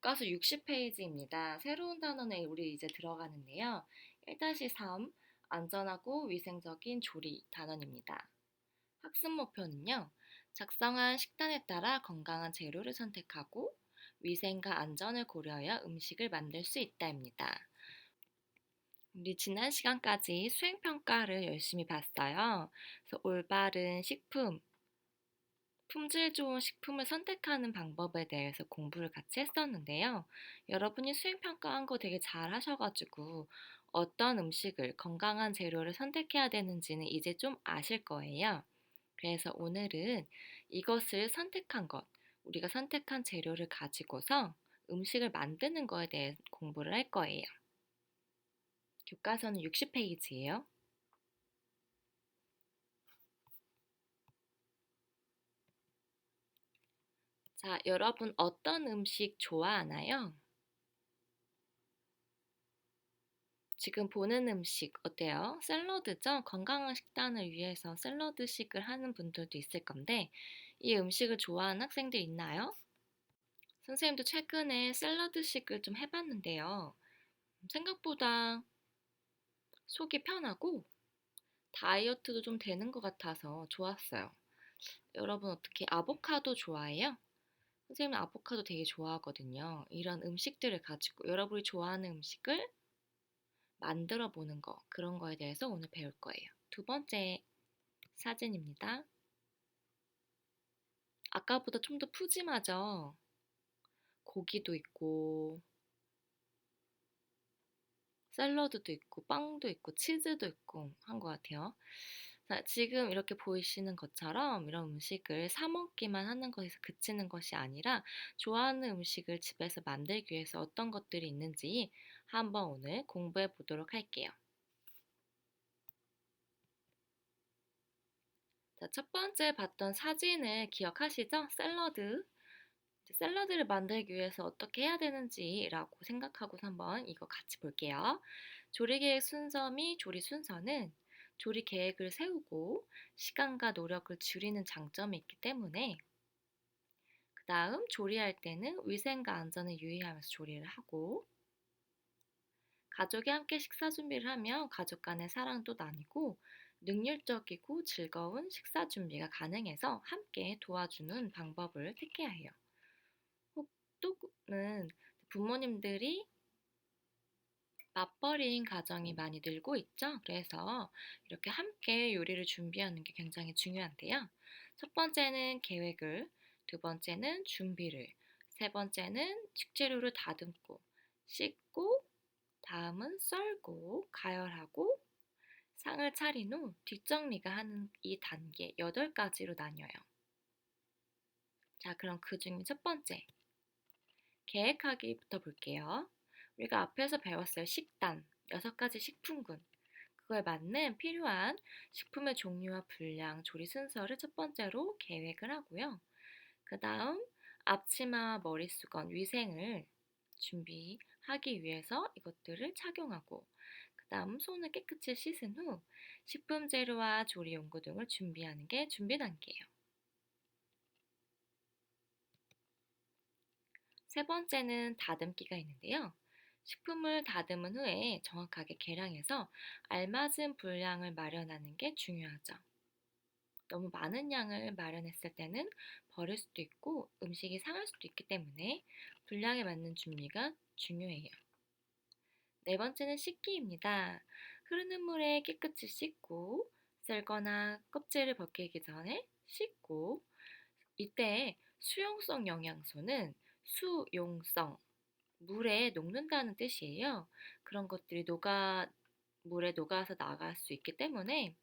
교과서 60페이지입니다. 새로운 단원에 우리 이제 들어가는데요. 1-3 안전하고 위생적인 조리 단원입니다. 학습 목표는요. 작성한 식단에 따라 건강한 재료를 선택하고 위생과 안전을 고려하여 음식을 만들 수 있다입니다. 우리 지난 시간까지 수행평가를 열심히 봤어요. 그래서 올바른 식품, 품질 좋은 식품을 선택하는 방법에 대해서 공부를 같이 했었는데요. 여러분이 수행평가한 거 되게 잘 하셔가지고 어떤 음식을 건강한 재료를 선택해야 되는지는 이제 좀 아실 거예요. 그래서 오늘은 이것을 선택한 것, 우리가 선택한 재료를 가지고서 음식을 만드는 거에 대해 공부를 할 거예요. 교과서는 60페이지예요. 자, 여러분 어떤 음식 좋아하나요? 지금 보는 음식 어때요? 샐러드죠? 건강한 식단을 위해서 샐러드식을 하는 분들도 있을 건데, 이 음식을 좋아하는 학생들 있나요? 선생님도 최근에 샐러드식을 좀 해봤는데요. 생각보다 속이 편하고 다이어트도 좀 되는 것 같아서 좋았어요. 여러분 어떻게 아보카도 좋아해요? 선생님은 아보카도 되게 좋아하거든요. 이런 음식들을 가지고 여러분이 좋아하는 음식을 만들어 보는 거, 그런 거에 대해서 오늘 배울 거예요. 두 번째 사진입니다. 아까보다 좀 더 푸짐하죠? 고기도 있고, 샐러드도 있고, 빵도 있고, 치즈도 있고 한 것 같아요. 자, 지금 이렇게 보이시는 것처럼 이런 음식을 사 먹기만 하는 것에서 그치는 것이 아니라 좋아하는 음식을 집에서 만들기 위해서 어떤 것들이 있는지 한번 오늘 공부해 보도록 할게요. 자, 첫 번째 봤던 사진을 기억하시죠? 샐러드를 만들기 위해서 어떻게 해야 되는지라고 생각하고서 한번 이거 같이 볼게요. 조리 계획 순서 및 조리 순서는 조리 계획을 세우고 시간과 노력을 줄이는 장점이 있기 때문에 그 다음 조리할 때는 위생과 안전에 유의하면서 조리를 하고 가족이 함께 식사 준비를 하면 가족 간의 사랑도 나뉘고 능률적이고 즐거운 식사 준비가 가능해서 함께 도와주는 방법을 택해야 해요. 또는 부모님들이 맞벌이인 가정이 많이 늘고 있죠. 그래서 이렇게 함께 요리를 준비하는 게 굉장히 중요한데요. 첫 번째는 계획을, 두 번째는 준비를, 세 번째는 식재료를 다듬고, 씻고, 다음은 썰고, 가열하고, 상을 차린 후 뒷정리가 하는 이 단계 8가지로 나뉘어요. 자, 그럼 그 중에 첫 번째, 계획하기부터 볼게요. 우리가 앞에서 배웠어요. 식단, 6가지 식품군. 그거에 맞는 필요한 식품의 종류와 분량, 조리 순서를 첫 번째로 계획을 하고요. 그 다음 앞치마와 머리수건, 위생을 준비하기 위해서 이것들을 착용하고 그 다음 손을 깨끗이 씻은 후 식품 재료와 조리 용구 등을 준비하는 게 준비 단계예요. 세 번째는 다듬기가 있는데요. 식품을 다듬은 후에 정확하게 계량해서 알맞은 분량을 마련하는 게 중요하죠. 너무 많은 양을 마련했을 때는 버릴 수도 있고 음식이 상할 수도 있기 때문에 분량에 맞는 준비가 중요해요. 네 번째는 씻기입니다. 흐르는 물에 깨끗이 씻고 썰거나 껍질을 벗기기 전에 씻고 이때 수용성 영양소는 수용성 물에 녹는다는 뜻이에요. 그런 것들이 물에 녹아서 나갈 수 있기 때문에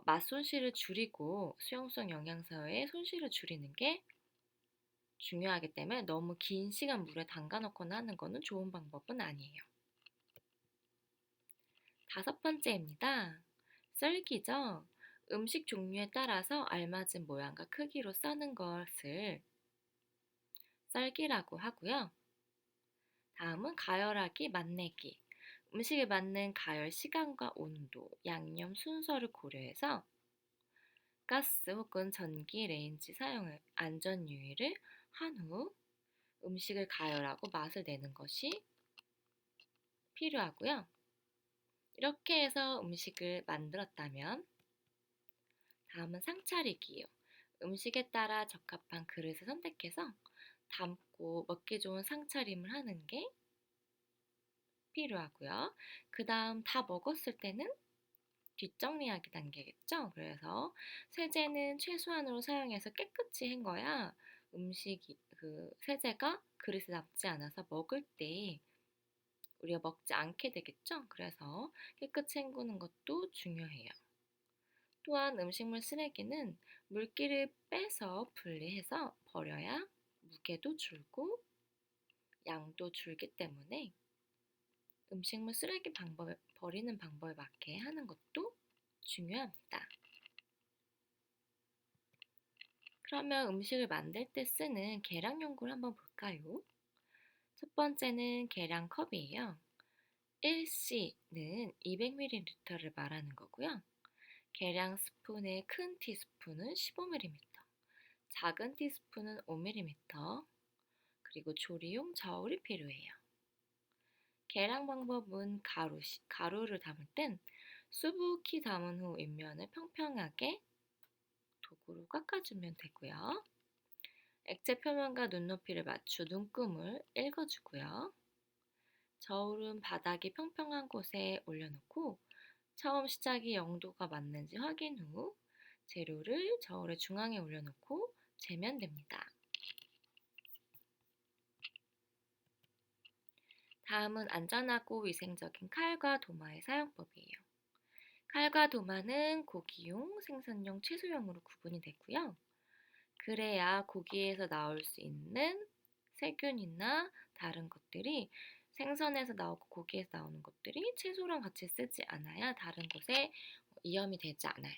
맛 손실을 줄이고 수용성 영양소의 손실을 줄이는 게 중요하기 때문에 너무 긴 시간 물에 담가 놓거나 하는 거는 좋은 방법은 아니에요. 다섯 번째입니다. 썰기죠. 음식 종류에 따라서 알맞은 모양과 크기로 써는 것을 썰기라고 하고요. 다음은 가열하기, 맛내기. 음식에 맞는 가열 시간과 온도, 양념 순서를 고려해서 가스 혹은 전기 레인지 사용을 안전 유의를 한 후 음식을 가열하고 맛을 내는 것이 필요하고요. 이렇게 해서 음식을 만들었다면 다음은 상차리기예요. 음식에 따라 적합한 그릇을 선택해서 담고 먹기 좋은 상차림을 하는 게 필요하고요. 그 다음 다 먹었을 때는 뒷정리하기 단계겠죠. 그래서 세제는 최소한으로 사용해서 깨끗이 헹궈야 음식이 그 세제가 그릇에 남지 않아서 먹을 때 우리가 먹지 않게 되겠죠. 그래서 깨끗이 헹구는 것도 중요해요. 또한 음식물 쓰레기는 물기를 빼서 분리해서 버려야 무게도 줄고 양도 줄기 때문에 음식물 쓰레기 버리는 방법에 맞게 하는 것도 중요합니다. 그러면 음식을 만들 때 쓰는 계량 용구를 한번 볼까요? 첫 번째는 계량 컵이에요. 1C는 200ml를 말하는 거고요. 계량 스푼의 큰 티스푼은 15mm, 작은 티스푼은 5mm, 그리고 조리용 저울이 필요해요. 계량 방법은 가루를 담을 땐 수북히 담은 후 윗면을 평평하게 도구로 깎아주면 되고요. 액체 표면과 눈높이를 맞추 눈금을 읽어주고요. 저울은 바닥이 평평한 곳에 올려놓고 처음 시작이 0도가 맞는지 확인 후 재료를 저울의 중앙에 올려놓고 재면 됩니다. 다음은 안전하고 위생적인 칼과 도마의 사용법이에요. 칼과 도마는 고기용, 생선용, 채소용으로 구분이 되고요. 그래야 고기에서 나올 수 있는 세균이나 다른 것들이 생선에서 나오고 고기에서 나오는 것들이 채소랑 같이 쓰지 않아야 다른 곳에 위험이 되지 않아요.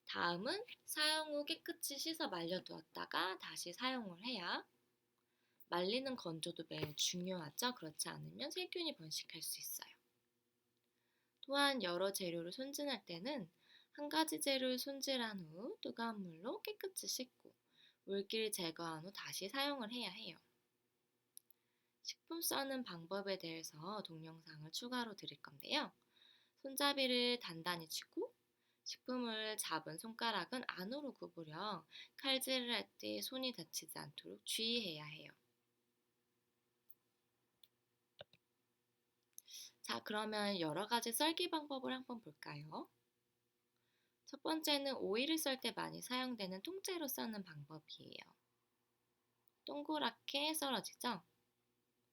다음은 사용 후 깨끗이 씻어 말려두었다가 다시 사용을 해야 말리는 건조도 매우 중요하죠. 그렇지 않으면 세균이 번식할 수 있어요. 또한 여러 재료를 손질할 때는 한 가지 재료를 손질한 후 뜨거운 물로 깨끗이 씻고 물기를 제거한 후 다시 사용을 해야 해요. 식품 써는 방법에 대해서 동영상을 추가로 드릴 건데요. 손잡이를 단단히 쥐고 식품을 잡은 손가락은 안으로 구부려 칼질을 할 때 손이 다치지 않도록 주의해야 해요. 자, 그러면 여러 가지 썰기 방법을 한번 볼까요? 첫 번째는 오이를 썰 때 많이 사용되는 통째로 써는 방법이에요. 동그랗게 썰어지죠?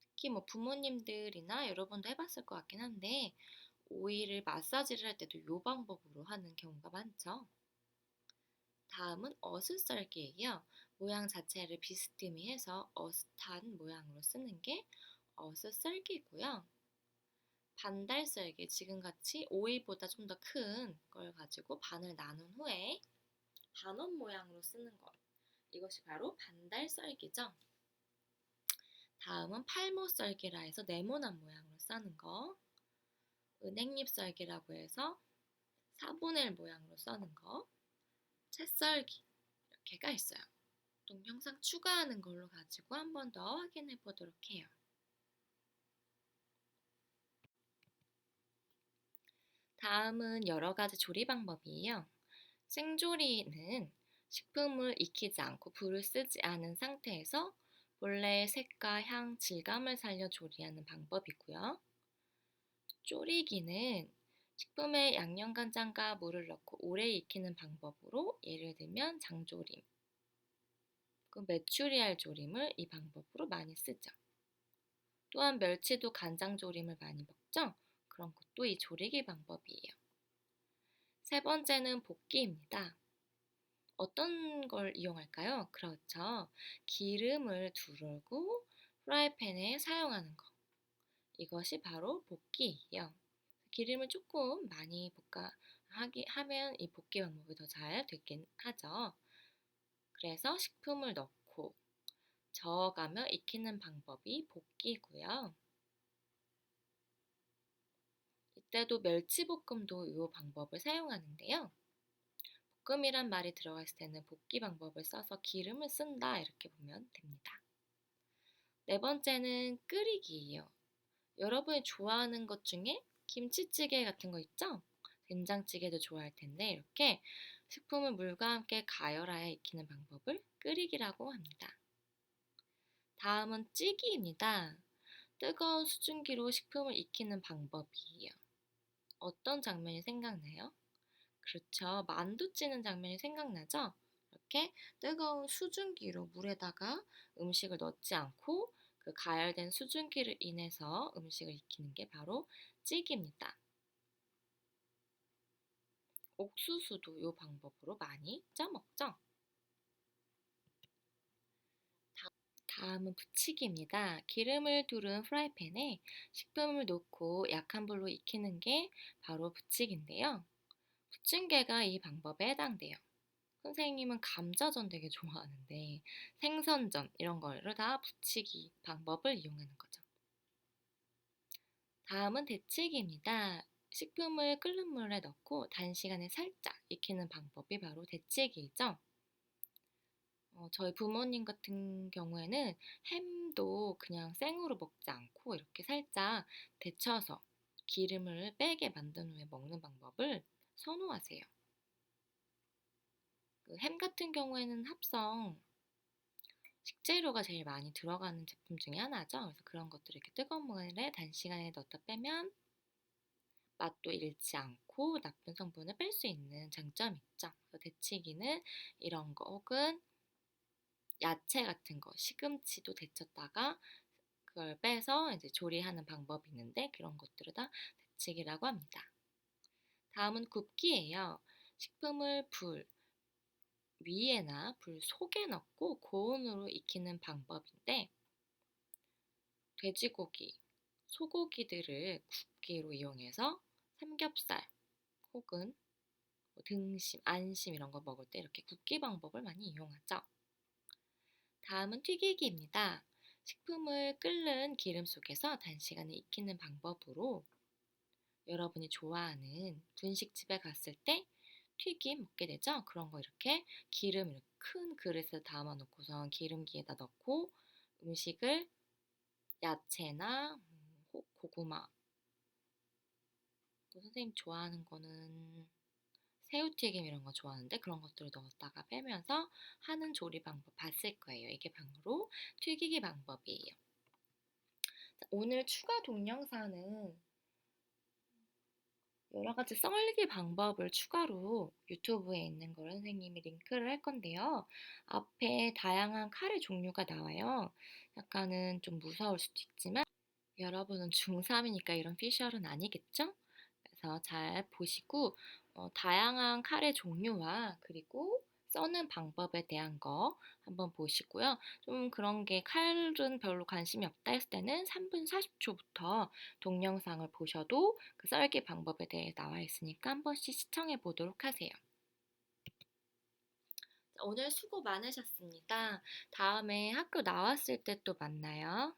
특히 부모님들이나 여러분도 해봤을 것 같긴 한데 오이를 마사지를 할 때도 이 방법으로 하는 경우가 많죠. 다음은 어슷 썰기예요. 모양 자체를 비스듬히 해서 어슷한 모양으로 쓰는 게 어슷 썰기고요. 반달 썰기, 지금같이 오이보다 좀 더 큰 걸 가지고 반을 나눈 후에 반원 모양으로 쓰는 것. 이것이 바로 반달 썰기죠. 다음은 팔모 썰기라 해서 네모난 모양으로 써는 거. 은행잎 썰기라고 해서 4분의 1 모양으로 써는 거. 채썰기 이렇게가 있어요. 동영상 추가하는 걸로 가지고 한 번 더 확인해 보도록 해요. 다음은 여러 가지 조리 방법이에요. 생조리는 식품을 익히지 않고 불을 쓰지 않은 상태에서 본래의 색과 향, 질감을 살려 조리하는 방법이고요. 졸이기는 식품에 양념간장과 물을 넣고 오래 익히는 방법으로 예를 들면 장조림, 그 메추리알 조림을 이 방법으로 많이 쓰죠. 또한 멸치도 간장조림을 많이 먹죠? 그런 것도 이 조리기 방법이에요. 세 번째는 볶기입니다. 어떤 걸 이용할까요? 그렇죠. 기름을 두르고 프라이팬에 사용하는 거. 이것이 바로 볶기예요. 기름을 조금 많이 하면 이 볶기 방법이 더 잘 되긴 하죠. 그래서 식품을 넣고 저어가며 익히는 방법이 볶기고요. 이때도 멸치볶음도 이 방법을 사용하는데요. 볶음이란 말이 들어가 있을 때는 볶기 방법을 써서 기름을 쓴다 이렇게 보면 됩니다. 네 번째는 끓이기예요. 여러분이 좋아하는 것 중에 김치찌개 같은 거 있죠? 된장찌개도 좋아할 텐데 이렇게 식품을 물과 함께 가열하여 익히는 방법을 끓이기라고 합니다. 다음은 찌기입니다. 뜨거운 수증기로 식품을 익히는 방법이에요. 어떤 장면이 생각나요? 그렇죠. 만두 찌는 장면이 생각나죠? 이렇게 뜨거운 수증기로 물에다가 음식을 넣지 않고 그 가열된 수증기를 인해서 음식을 익히는 게 바로 찌기입니다. 옥수수도 이 방법으로 많이 쪄먹죠? 다음은 부치기입니다. 기름을 두른 프라이팬에 식품을 넣고 약한 불로 익히는 게 바로 부치기인데요. 부침개가 이 방법에 해당돼요. 선생님은 감자전 되게 좋아하는데 생선전 이런 거를 다 부치기 방법을 이용하는 거죠. 다음은 데치기입니다. 식품을 끓는 물에 넣고 단시간에 살짝 익히는 방법이 바로 데치기이죠. 저희 부모님 같은 경우에는 햄도 그냥 생으로 먹지 않고 이렇게 살짝 데쳐서 기름을 빼게 만든 후에 먹는 방법을 선호하세요. 그 햄 같은 경우에는 합성 식재료가 제일 많이 들어가는 제품 중에 하나죠. 그래서 그런 것들을 이렇게 뜨거운 물에 단시간에 넣었다 빼면 맛도 잃지 않고 나쁜 성분을 뺄 수 있는 장점이 있죠. 그래서 데치기는 이런 거 혹은 야채 같은 거, 시금치도 데쳤다가 그걸 빼서 이제 조리하는 방법이 있는데 그런 것들을 다 데치기라고 합니다. 다음은 굽기예요. 식품을 불 위에나 불 속에 넣고 고온으로 익히는 방법인데 돼지고기, 소고기들을 굽기로 이용해서 삼겹살 혹은 뭐 등심, 안심 이런 거 먹을 때 이렇게 굽기 방법을 많이 이용하죠. 다음은 튀기기입니다. 식품을 끓는 기름 속에서 단시간에 익히는 방법으로 여러분이 좋아하는 분식집에 갔을 때 튀김 먹게 되죠? 그런 거 이렇게 기름 이렇게 큰 그릇에 담아 놓고선 기름기에다 넣고 음식을 야채나 고구마 또 선생님 좋아하는 거는 새우튀김 이런 거 좋아하는데 그런 것들을 넣었다가 빼면서 하는 조리 방법 봤을 거예요. 이게 바로 튀기기 방법이에요. 오늘 추가 동영상은 여러 가지 썰기 방법을 추가로 유튜브에 있는 걸 선생님이 링크를 할 건데요. 앞에 다양한 카레 종류가 나와요. 약간은 좀 무서울 수도 있지만 여러분은 중3이니까 이런 피셜은 아니겠죠? 그래서 잘 보시고 다양한 카레 종류와 그리고 써는 방법에 대한 거 한번 보시고요. 좀 그런 게 칼은 별로 관심이 없다 했을 때는 3분 40초부터 동영상을 보셔도 그 썰기 방법에 대해 나와 있으니까 한 번씩 시청해 보도록 하세요. 오늘 수고 많으셨습니다. 다음에 학교 나왔을 때 또 만나요.